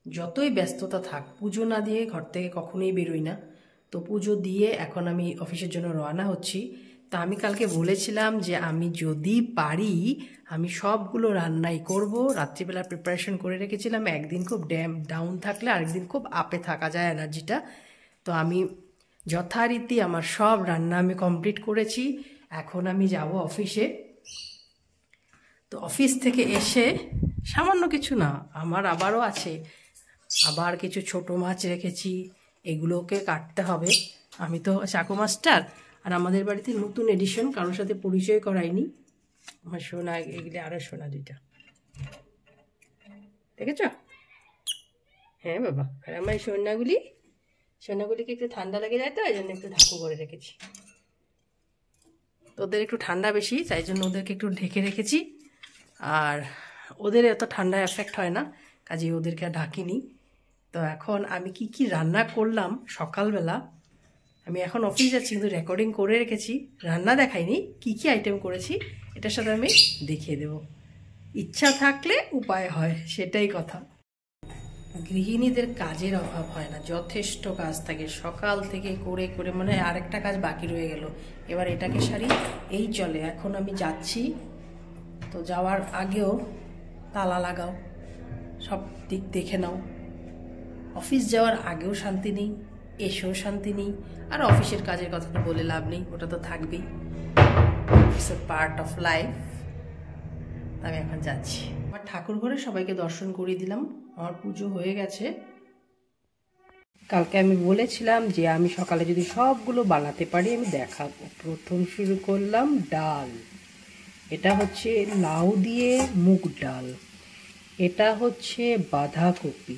যতই ব্যস্ততা থাক পুজো না দিয়ে ঘর থেকে কখনোই বেরোই না। তো পুজো দিয়ে এখন আমি অফিসের জন্য রওনা হচ্ছি। তা আমি কালকে বলেছিলাম যে আমি যদি পারি আমি সবগুলো রান্নাই করব। রাত্রিবেলা প্রিপারেশন করে রেখেছিলাম, একদিন খুব ডাউন থাকলে আরেকদিন খুব আপে থাকা যায় এনার্জিটা। তো আমি যথারীতি আমার সব রান্না আমি কমপ্লিট করেছি। এখন আমি যাব অফিসে। তো অফিস থেকে এসে সামান্য কিছু না, আমার আবারও আছে, আবার কিছু ছোট মাছ রেখেছি, এগুলোকে কাটতে হবে। আমি তো চাকু মাস্টার, আর আমাদের বাড়িতে নতুন এডিশন, কারোর সাথে পরিচয় করাইনি। আমার সোনা, এগুলি আরও সোনা দুইটা, দেখেছ? হ্যাঁ বাবা। আর আমার এই সোনাগুলিকে একটু ঠান্ডা লেগে যায়, তো এই জন্য একটু ঢাকু করে রেখেছি। ওদের একটু ঠান্ডা বেশি, তাই জন্য ওদেরকে একটু ঢেকে রেখেছি। আর ওদের এত ঠান্ডা এফেক্ট হয় না, কাজেই ওদেরকে আর ঢাকিনি। তো এখন আমি কি কি রান্না করলাম সকালবেলা, আমি এখন অফিস যাচ্ছি কিন্তু রেকর্ডিং করে রেখেছি, রান্না দেখাইনি, কি কি আইটেম করেছি এটার সাথে আমি দেখিয়ে দেব। ইচ্ছা থাকলে উপায় হয়, সেটাই কথা। গৃহিণীদের কাজের অভাব হয় না, যথেষ্ট কাজ থাকে, সকাল থেকে করে করে মানে আরেকটা কাজ বাকি রয়ে গেল, এবার এটাকে সারি, এই চলে। এখন আমি যাচ্ছি, তো যাওয়ার আগেও তালা লাগাও, সব দিক দেখে নাও। অফিস যাওয়ার আগেও শান্তি নেই, এসেও শান্তি নেই, আর অফিসের কাজের কথা তো বলে লাভ নেই, ওটা তো থাকবেই, it's a part of life. আমি এখন যাচ্ছি আমার ঠাকুর ঘরে, সবাইকে দর্শন করিয়ে দিলাম, আমার পুজো হয়ে গেছে। কালকে আমি বলেছিলাম যে আমি সকালে যদি সবগুলো বানাতে পারি আমি দেখাবো। প্রথম শুরু করলাম ডাল, এটা হচ্ছে লাউ দিয়ে মুগ ডাল, এটা হচ্ছে বাঁধাকপি,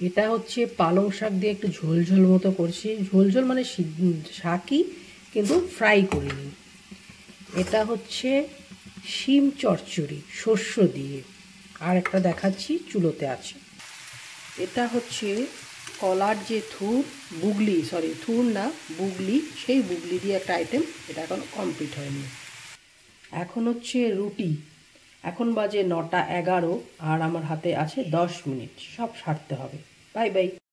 এটা হচ্ছে পালং শাক দিয়ে একটু ঝোল ঝোল মতো করছি, ঝোল ঝোল মানে শাকই কিন্তু ফ্রাই করিনি। এটা হচ্ছে শিম চচ্চড়ি শস্য দিয়ে, আর একটা দেখাচ্ছি চুলোতে আছে। এটা হচ্ছে কলার যে থুর, বুগলি, সরি থুর না বুগলি, সেই বুগলি দিয়ে একটা আইটেম, এটা এখন কমপ্লিট হয়নি। এখন হচ্ছে রুটি, এখন বাজে 9টা 11, আর আমার হাতে আছে 10 মিনিট, সব সারতে হবে। Bye bye.